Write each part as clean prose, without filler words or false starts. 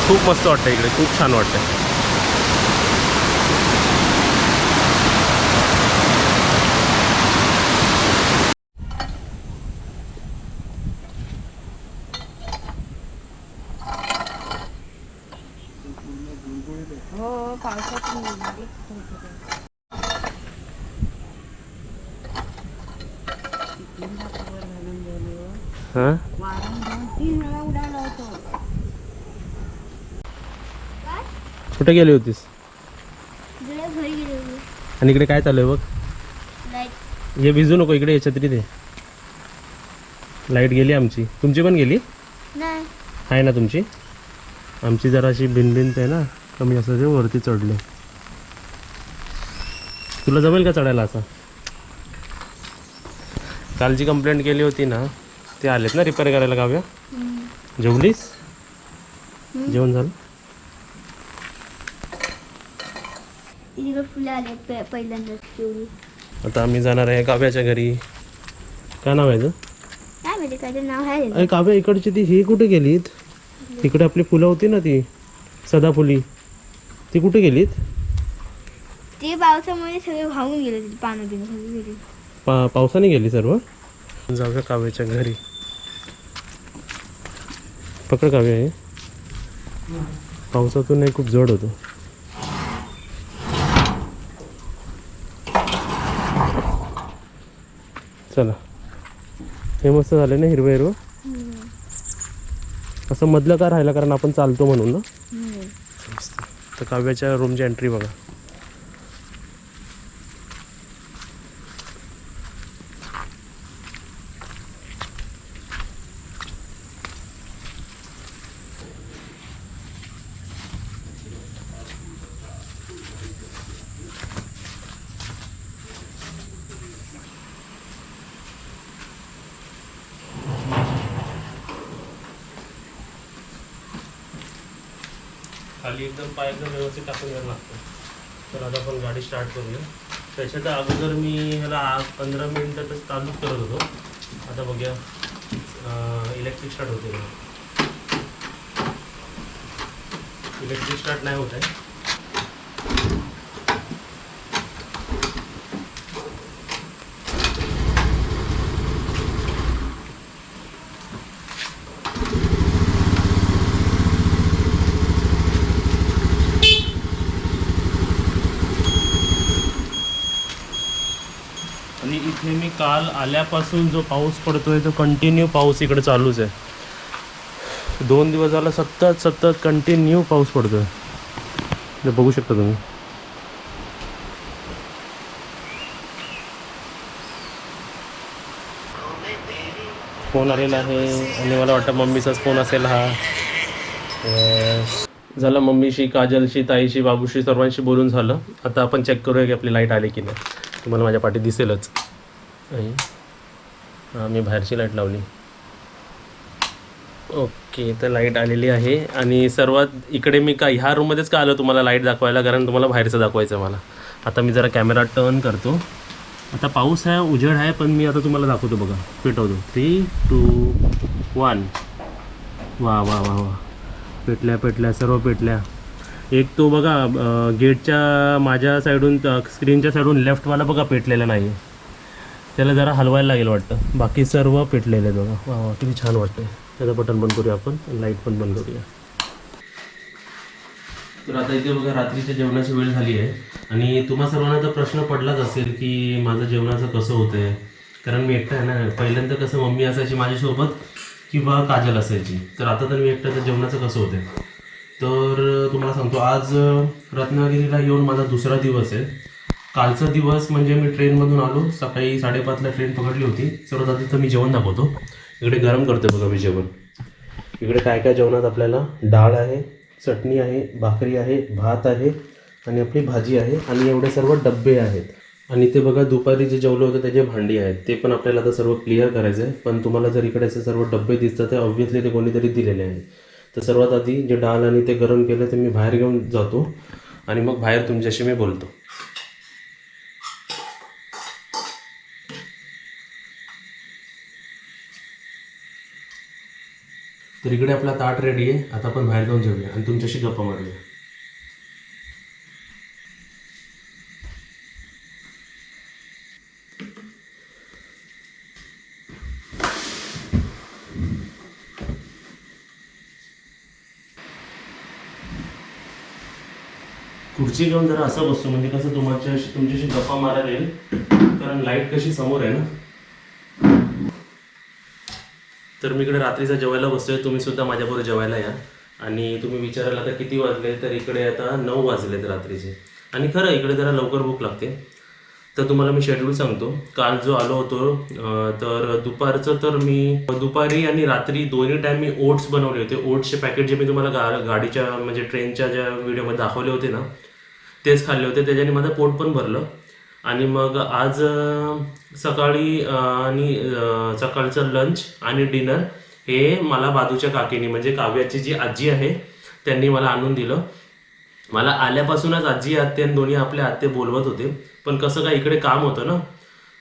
खूप मस्त वाटतं इकडे, खूप छान वाटतं. हो पावसात हां कुठे गेली होतीस? घरी गेले आणि इकडे काय चालू आहे बघ. हे भिजू नको, इकडे छत्री दे. लाईट गेली आमची, तुमची पण गेली नाही आहे ना तुमची? आमची जरा अशी भिनभिनत आहे ना, कमी असं ते वरती चढले. तुला जमेल का चढायला असं? कालची कंप्लेंट केली होती ना, ते आलेत ना रिपेअर करायला. गाव्या जेवलीस? जेवण झालं? फुलं आले पहिल्यांदाच तेवढी. आता आम्ही जाणार आहे काव्याच्या घरी. काय नाव आहे तुझं? काय माहिती काय नाव आहे. अरे काव्या, इकडची ती ही कुठे गेलीत? इकडे आपली फुलं होती ना, ती सदाफुली, ती कुठे गेलीत? ते पावसामुळे सगळे वाहून गेले, पानं बिनं गेली. पावसाने गेली सर्व. जाऊया काव्याच्या घरी. पकड काव्या, आहे पावसातून नाही, खूप जड होतो. चला, हे मस्त झाले ना, हिरवं हिरवं. असं मधलं का राहिलं, कारण आपण चालतो म्हणून ना. तर काव्याच्या रूमची एंट्री बघा. खाली एकदम पाय एकदम व्यवस्थित टाकून यायला लागतं. तर आता आपण गाडी स्टार्ट करूया. त्याच्या अगोदर मी ह्याला 15 मिनिटातच चालूच करत होतो. आता बघूया इलेक्ट्रिक स्टार्ट होते. इलेक्ट्रिक स्टार्ट नाही होत आहे. आणि इथे मी काल आल्यापासून जो पाऊस पडतोय, तो कंटिन्यू पाऊस इकडे चालूच आहे. 2 दिवस झाला सतत कंटिन्यू पाऊस पडतोय. ते बघू शकता तुम्ही. फोन आलेला आहे आणि मला वाटतं मम्मीचाच फोन असेल हा. झालं, मम्मीशी, काजलशी, ताईशी, बाबूशी सर्वांशी बोलून झालं. आता आपण चेक करूया की आपली लाईट आली की नाही. तुम्हाला माझ्या पाठी दिसेलच. हां, मी बाहेरची लाईट लावली. ओके, तर लाईट आलेली आहे. आणि सर्वात इकडे मी ह्या रूममध्येच का आलो तुम्हाला लाईट दाखवायला, कारण तुम्हाला बाहेरचं दाखवायचं आहे मला. आता मी जरा कॅमेरा टर्न करतो. आता पाऊस आहे, उजेड आहे, पण मी आता तुम्हाला दाखवतो बघा. पेटवतो. 3, 2, 1. वा वा वा वा, पेटल्या सर्व पेटल्या. एक तो बघा गेटच्या माझ्या साईडून, स्क्रीनच्या साईडून लेफ्टवाला बघा पेटलेला नाही. त्याला जरा हलवायला लागेल वाटतं. बाकी सर्व पेटलेले आहेत बघा. वा वा, किती छान वाटतं. त्याचं बटन बंद करूया आपण, लाईट पण बंद करूया. तर आता इथे बघा रात्रीच्या जेवणाची वेळ झाली आहे. आणि तुम्हा सर्वांना तर प्रश्न पडलाच असेल की माझं जेवणाचं कसं होतं आहे, कारण मी एकटा आहे ना. पहिल्यांदा कसं मम्मी असायची माझ्यासोबत किंवा काजल असायची, तर आता तर मी एकट्याचं जेवणाचं कसं होतं आहे. तर तुम्हाला सांगतो, आज रत्नागिरीला येऊन माझा दुसरा दिवस आहे. कालचा दिवस म्हणजे मी ट्रेनमधून आलो, सकाळी 5:30ला ट्रेन पकडली होती. सर्वात आधी तर मी जेवण दाखवतो. इकडे गरम करतो बघा मी जेवण. इकडे काय काय जेवणात आपल्याला डाळ आहे, चटणी आहे, भाकरी आहे, भात आहे आणि आपली भाजी आहे आणि एवढे सर्व डब्बे आहेत. आणि ते बघा दुपारी जे जेवलं होतं त्याचे भांडी आहेत, ते पण आपल्याला आता सर्व क्लिअर करायचं आहे. पण तुम्हाला जर इकडे असे सर्व डब्बे दिसतात, ते ऑब्व्हियसली ते कोणीतरी दिलेले आहे. तर सर्वात आधी जे डाळ आणि ते गरम केलं ते मी बाहेर घेऊन जातो आणि मग बाहेर तुमच्याशी मी बोलतो. तर इकडे आपला ताट रेडी आहे. आता आपण बाहेर जाऊन जेऊया आणि तुमच्याशी गप्पा मारूया. खुर्ची घेऊन जरा असं बसतो म्हणजे कसं तुमच्याशी गप्पा मारायला येईल, कारण लाईट कशी समोर आहे ना. तर मी इकडे रात्रीचा जेवायला बसतोय. तुम्ही सुद्धा माझ्याबरोबर जेवायला या. आणि तुम्ही विचारायला आता किती वाजले, तर इकडे आता 9 वाजलेत रात्रीचे. आणि खरं इकडे जरा लवकर भूक लागते. तर तुम्हाला मी शेड्यूल सांगतो. काल जो आलो होतो तर दुपारचं तर मी दुपारी आणि रात्री दोन्ही टाईम मी ओट्स बनवले होते. ओट्सचे पॅकेट जे मी तुम्हाला गाडीच्या म्हणजे ट्रेनच्या ज्या व्हिडिओमध्ये दाखवले होते ना, तेच खाल्ले होते. त्याच्याने माझं पोट पण भरलं. आणि मग आज सकाळी आणि सकाळचं लंच आणि डिनर हे मला बाजूच्या काकीने म्हणजे काव्याची जी आजी आहे त्यांनी मला आणून दिलं. मला आल्यापासूनच आजी आत्ते आणि दोन्ही आपले आत्ते बोलवत होते, पण कसं काय इकडे काम होतं ना,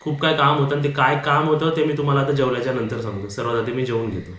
खूप काय काम होतं. आणि ते काय काम होतं ते मी तुम्हाला आता जेवल्याच्या नंतर सांगतो. सर्वात आधी मी जेवून घेतो.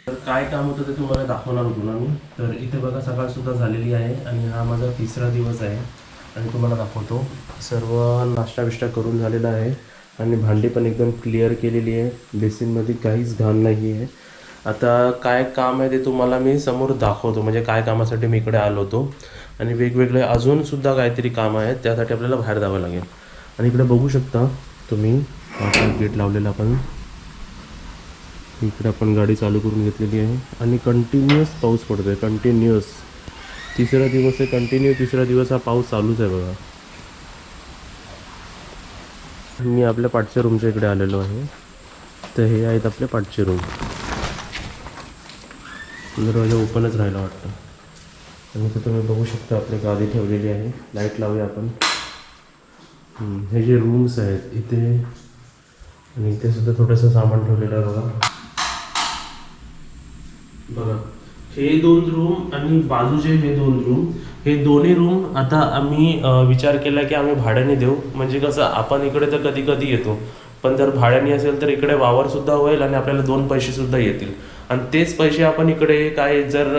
तर काय काम होतं ते तुम्हाला दाखवणार होतो ना मी. तर इथे बघा सकाळसुद्धा झालेली आहे आणि हा माझा 3रा दिवस आहे. आणि तुम्हाला दाखवतो सर्व नाश्ता बिष्टा करून झालेला आहे आणि भांडी पण एकदम क्लिअर केलेली आहे. बेसिनमध्ये काहीच घाण नाही आहे. आता काय काम आहे ते तुम्हाला मी समोर दाखवतो, म्हणजे काय कामासाठी मी इकडे आलो होतो. आणि वेगवेगळे अजूनसुद्धा काहीतरी कामं आहेत, त्यासाठी आपल्याला बाहेर जावं लागेल. आणि इकडे बघू शकता तुम्ही, गेट लावलेला आपण. इकडे आपण गाडी चालू करून घेतलेली आहे आणि कंटिन्युअस पाऊस पडतो आहे. कंटिन्युअस 3रा दिवस आहे. कंटिन्यू 3रा दिवस हा पाऊस चालूच आहे बघा. मी आपल्या पाठच्या रूमच्या इकडे आलेलो आहे. तर हे आहेत आपले पाठचे रूम. दरवाजा ओपनच राहायला वाटतं. आणि इथे तुम्ही बघू शकता आपली गादी ठेवलेली आहे. लाईट लावूया आपण. हे जे रूम्स आहेत इथे, आणि इथे सुद्धा थोडंसं सामान ठेवलेलं आहे बघा. बघा हे 2 रूम आणि बाजूचे हे 2 रूम, हे दोन्ही रूम आता आम्ही विचार केला की आम्ही भाड्याने देऊ. म्हणजे कसं आपण इकडे तर कधी कधी येतो, पण जर भाड्याने असेल तर इकडे वावरसुद्धा होईल आणि आपल्याला 2 पैसेसुद्धा येतील. आणि तेच पैसे आपण इकडे काय जर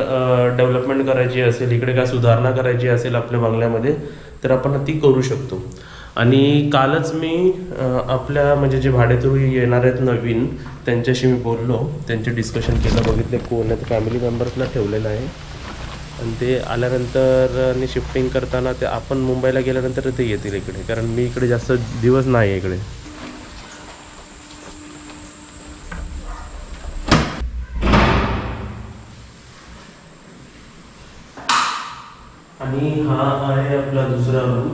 डेव्हलपमेंट करायची असेल, इकडे काय सुधारणा करायची असेल आपल्या बंगल्यामध्ये, तर आपण ती करू शकतो. आणि कालच मी आपल्या म्हणजे जे भाडेकरू येणार आहेत नवीन, त्यांच्याशी मी बोललो, त्यांचे डिस्कशन केलं, बघितले कोण आहेत, फॅमिली मेंबर्सला ठेवलेलं आहे. आणि ते आल्यानंतर आणि शिफ्टिंग करताना ते आपण मुंबईला गेल्यानंतर ते येतील इकडे, कारण मी इकडे जास्त दिवस नाही आहे इकडे. आणि हा आहे आपला 2रा रूम,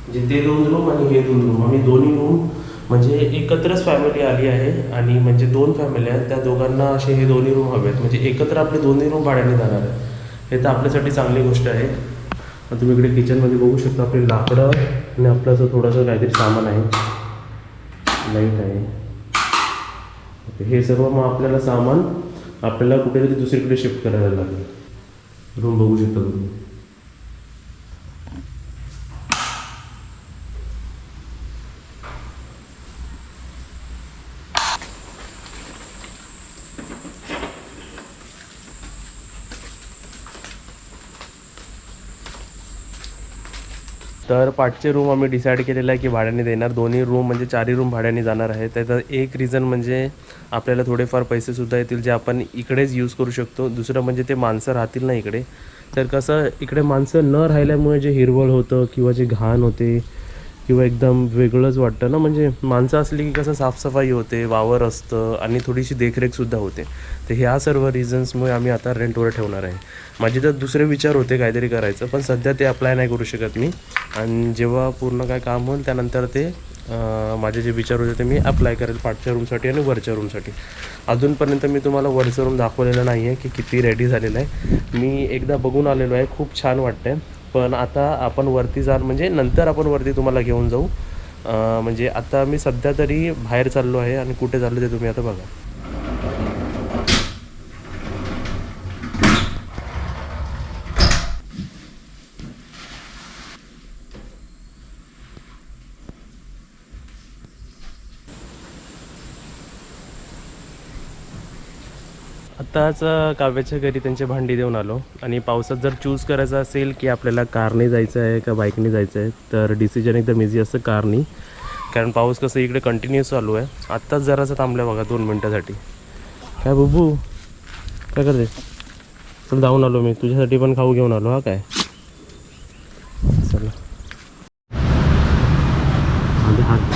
म्हणजे ते 2 रूम आणि हे 2 रूम. आम्ही दोन्ही रूम म्हणजे एकत्रच फॅमिली आली आहे. आणि म्हणजे 2 फॅमिली आहेत, त्या दोघांना असे हे दोन्ही रूम हवे आहेत. म्हणजे एकत्र आपले दोन्ही रूम भाड्याने जाणार आहे. हे तर आपल्यासाठी चांगली गोष्ट आहे. तुम्ही इकडे किचनमध्ये बघू शकता आपली लाकडं आणि आपलं असं थोडंसं काहीतरी सामान आहे. लाईट आहे. ओके, हे सर्व मग आपल्याला सामान आपल्याला कुठेतरी दुसरीकडे शिफ्ट करायला लागेल. रूम बघू शकता तुम्ही. तर पाठचे रूम आम्ही डिसाईड केलेलं आहे की भाड्याने देणार. दोन्ही रूम म्हणजे 4ही रूम भाड्याने जाणार आहे. त्याचं एक रिझन म्हणजे आपल्याला थोडेफार पैसेसुद्धा येतील जे आपण इकडेच यूज करू शकतो. दुसरं म्हणजे ते माणसं राहतील ना इकडे, तर कसं इकडे माणसं न राहिल्यामुळे जे हिरवळ होतं किंवा जे घाण होते किंवा एकदम वेगळंच वाटतं ना, म्हणजे माणसं असली की कसं साफसफाई होते, वावर असतं आणि थोडीशी देखरेखसुद्धा होते. तर ह्या सर्व रिझन्समुळे आम्ही आता रेंटवर ठेवणार आहे. माझे तर दुसरे विचार होते काहीतरी करायचं, पण सध्या ते अप्लाय नाही करू शकत मी. आणि जेव्हा पूर्ण काय काम होईल त्यानंतर ते माझे जे विचार होते ते मी अप्लाय करेल पाठच्या रूमसाठी आणि वरच्या रूमसाठी. अजूनपर्यंत मी तुम्हाला वरचं रूम दाखवलेलं नाही आहे की किती रेडी झालेलं आहे. मी एकदा बघून आलेलो आहे, खूप छान वाटतं आहे. पण आता आपण वरती जाल म्हणजे नंतर आपण वरती तुम्हाला घेऊन जाऊ. म्हणजे आता मी सध्या तरी बाहेर चाललो आहे आणि कुठे चाललो ते तुम्ही आता बघा. आत्ताच काव्याच्या घरी त्यांची भांडी देऊन आलो आणि पावसात जर चूज करायचं असेल की आपल्याला कारने जायचं आहे का बाईकने जायचं आहे तर डिसिजन एकदम इझी असतं कारनी. कारण पाऊस कसं इकडे कंटिन्यूस चालू आहे. आत्ताच जरासं थांबलं बघा 2 मिनटासाठी. काय बुबू काय करते? चल जाऊन आलो मी तुझ्यासाठी पण खाऊ घेऊन आलो. हा काय चला हात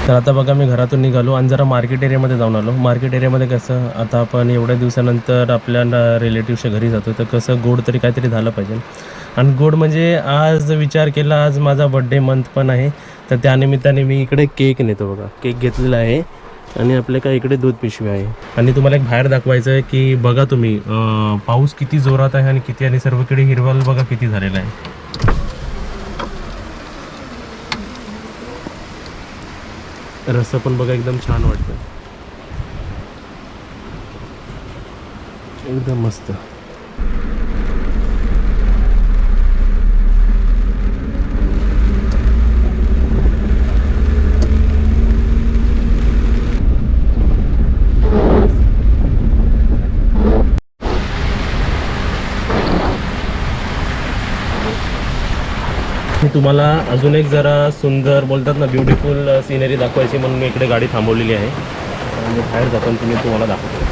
तर आता बघा मी घरातून निघालो आणि जरा मार्केट एरियामध्ये जाऊन आलो. मार्केट एरियामध्ये कसं आता आपण एवढ्या दिवसानंतर आपल्या रिलेटिव्हच्या घरी जातो तर कसं गोड तरी काहीतरी झालं पाहिजे. आणि गोड म्हणजे आज विचार केला आज माझा बड्डे मंथ पण आहे तर त्यानिमित्ताने मी इकडे केक नेतो बघा. केक घेतलेला आहे आणि आपल्या काय इकडे दूध पिशवी आहे. आणि तुम्हाला एक बाहेर दाखवायचं आहे की बघा तुम्ही पाऊस किती जोरात आहे आणि किती आणि सर्वकडे हिरवळ बघा किती झालेला आहे. रस्ता पण बघा एकदम छान वाटतं एकदम मस्त. मी तुम्हाला अजून एक जरा सुंदर बोलतात ना ब्युटिफुल सिनरी दाखवायची म्हणून मी इकडे गाडी थांबवलेली आहे आणि बाहेर जाताना तुम्हाला दाखवतो.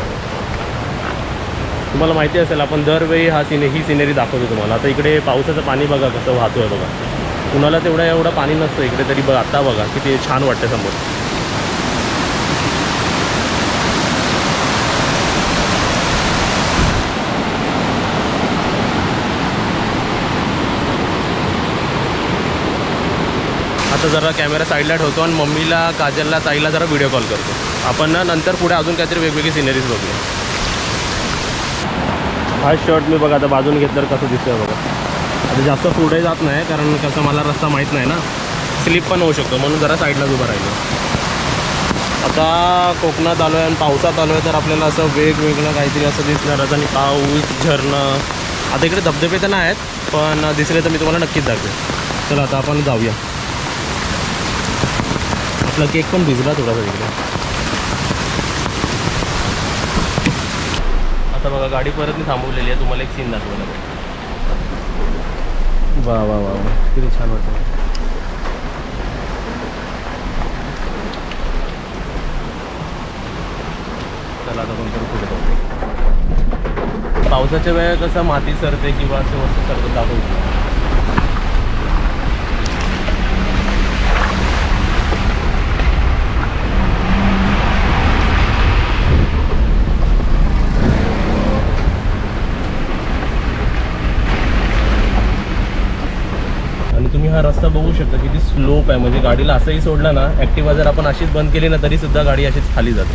तुम्हाला माहिती असेल आपण दरवेळी ही सिनरी दाखवतो तुम्हाला. आता इकडे पावसाचं पाणी बघा कसं वाहतो आहे बघा. कुणाला एवढं पाणी नसतं इकडे तरी बघा आता बघा किती छान वाटतं समोर. आता जरा कॅमेरा साईडला ठेवतो आणि मम्मीला काजलला ताईला जरा व्हिडिओ कॉल करतो. आपण ना नंतर पुढे अजून काहीतरी वेगवेगळी सिनरीज बघूया. हा शर्ट मी बघा आता बाजून घेतल्यावर कसं दिसतोय बघा. आता जास्त पुढे जात नाही कारण कसं मला रस्ता माहीत नाही ना स्लिप पण होऊ शकतो म्हणून जरा साईडलाच उभं राहिलो. आता कोकणात आलो आहे आणि पावसात आलो आहे तर आपल्याला असं वेगवेगळं काहीतरी असं दिसणारच. आणि पाऊस झरणं आता इकडे धबधबे तर नाही आहेत पण दिसले तर मी तुम्हाला नक्कीच दाखवेन. चला आता आपण जाऊया. आपला केक पण भिजला थोडासा तिकडे. आता बघा गाडी परत मी थांबवलेली आहे. तुम्हाला एक सीन दाखवायला वा वा वा वा किती छान वाटतं. चला आता कोणतरी पुढे जाऊ. पावसाच्या वेळेस कसं माती सरते किंवा असं वस्तू सरतं दाखवतो. तुम्ही हा रस्ता बघू शकता किती स्लोप आहे. म्हणजे गाडीला असंही सोडलं ना ॲक्टिवा जर आपण अशीच बंद केली ना तरी सुद्धा गाडी अशीच खाली जाते.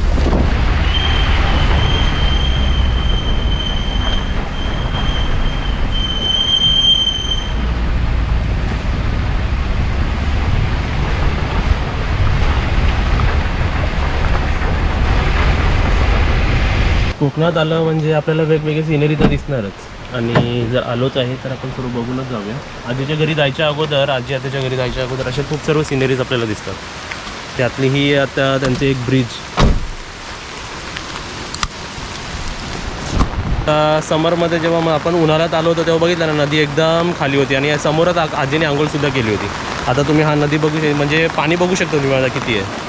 कोकणात आलं म्हणजे आपल्याला वेगवेगळी सिनरी तर दिसणारच. आणि जर आलोच आहे तर आपण थोडं बघूनच जाऊया. आजीच्या घरी जायच्या अगोदर आजी आत्याच्या घरी जायच्या अगोदर अशा खूप सर्व सिनरीज आपल्याला दिसतात. त्यातली ही आता त्यांचे एक ब्रिज. समरमध्ये जेव्हा आपण उन्हाळ्यात आलो होतो तेव्हा बघितलं ना नदी एकदम खाली होती आणि समोरच आजीने आंघोळसुद्धा केली होती. आता तुम्ही हा नदी बघू म्हणजे पाणी बघू शकता तुम्ही माझा किती आहे.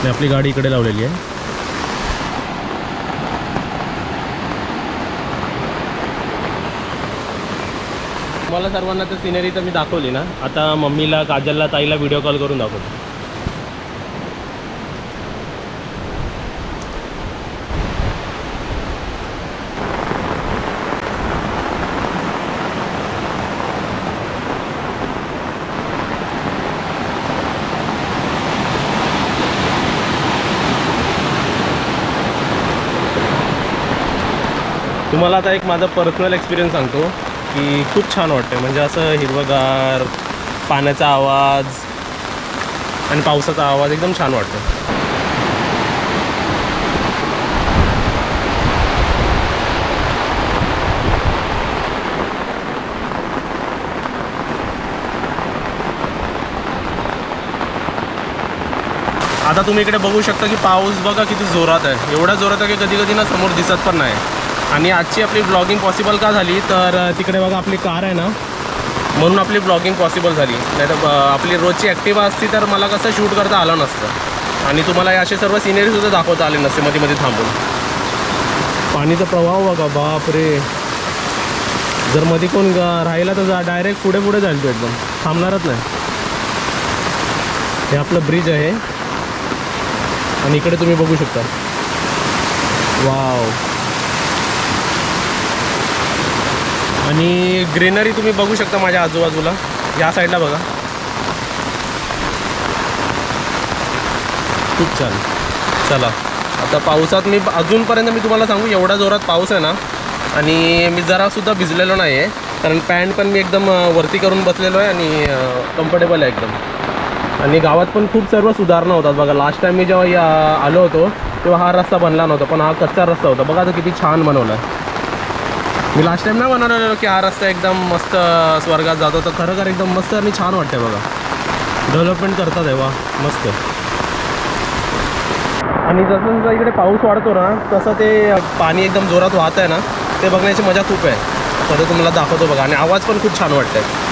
आपली गाडी इकडे लावलेली आहे. मला सर्वांना तर सिनरी तर मी दाखवली ना. आता मम्मीला काजलला ताईला व्हिडिओ कॉल करून दाखवतो. तुम्हाला आता एक माझा पर्सनल एक्सपिरियन्स सांगतो की खूप छान वाटतं. म्हणजे असं हिरवंगार पाण्याचा आवाज आणि पावसाचा आवाज एकदम छान वाटतो. आता तुम्ही इकडे बघू शकता की पाऊस बघा किती जोरात आहे, एवढ्या जोरात आहे की कधी कधी ना समोर दिसत पण नाही. आणि आजची आपली ब्लॉगिंग पॉसिबल का झाली तर तिकडे बघा आपली कार आहे ना, म्हणून आपली ब्लॉगिंग पॉसिबल झाली. नाही तर आपली रोजची ॲक्टिवा असती तर मला कसं शूट करता आलं नसतं आणि तुम्हाला हे असे सर्व सिनेरीसुद्धा दाखवता आले नसते मध्ये मध्ये थांबून. पाणीचा प्रवाह बघा, बापरे. जर मध्ये कोण राहिला तर डायरेक्ट पुढे पुढे जाईल तो, एकदम थांबणारच नाही. हे आपलं ब्रिज आहे आणि इकडे तुम्ही बघू शकता, वाव. आणि ग्रीनरी तुम्ही बघू शकता माझ्या आजूबाजूला, या साईडला बघा, खूप छान. चला आता पावसात मी अजूनपर्यंत मी तुम्हाला सांगू एवढा जोरात पाऊस आहे ना, आणि मी जरासुद्धा भिजलेलो नाही आहे कारण पॅन्ट पण मी एकदम वरती करून बसलेलो आहे आणि कम्फर्टेबल आहे एकदम. आणि गावात पण खूप सर्व सुधारणा होतात बघा. लास्ट टाईम मी जेव्हा आलो होतो तेव्हा हा रस्ता बनला नव्हता, पण हा कच्चा रस्ता होता. बघा आता किती छान बनवला आहे. मी लास्ट टाईम नाही बनवलेलो की हा रस्ता एकदम मस्त स्वर्गात जातो, तर खरं एकदम मस्त आणि छान वाटतं बघा. डेव्हलपमेंट करतात आहे, वा मस्त. आणि जसं जसं इकडे पाऊस वाढतो ना तसं ते पाणी एकदम जोरात वाहत आहे ना, ते बघण्याची मजा खूप आहे. तर तुम्हाला दाखवतो बघा. आणि आवाज पण खूप छान वाटतं आहे.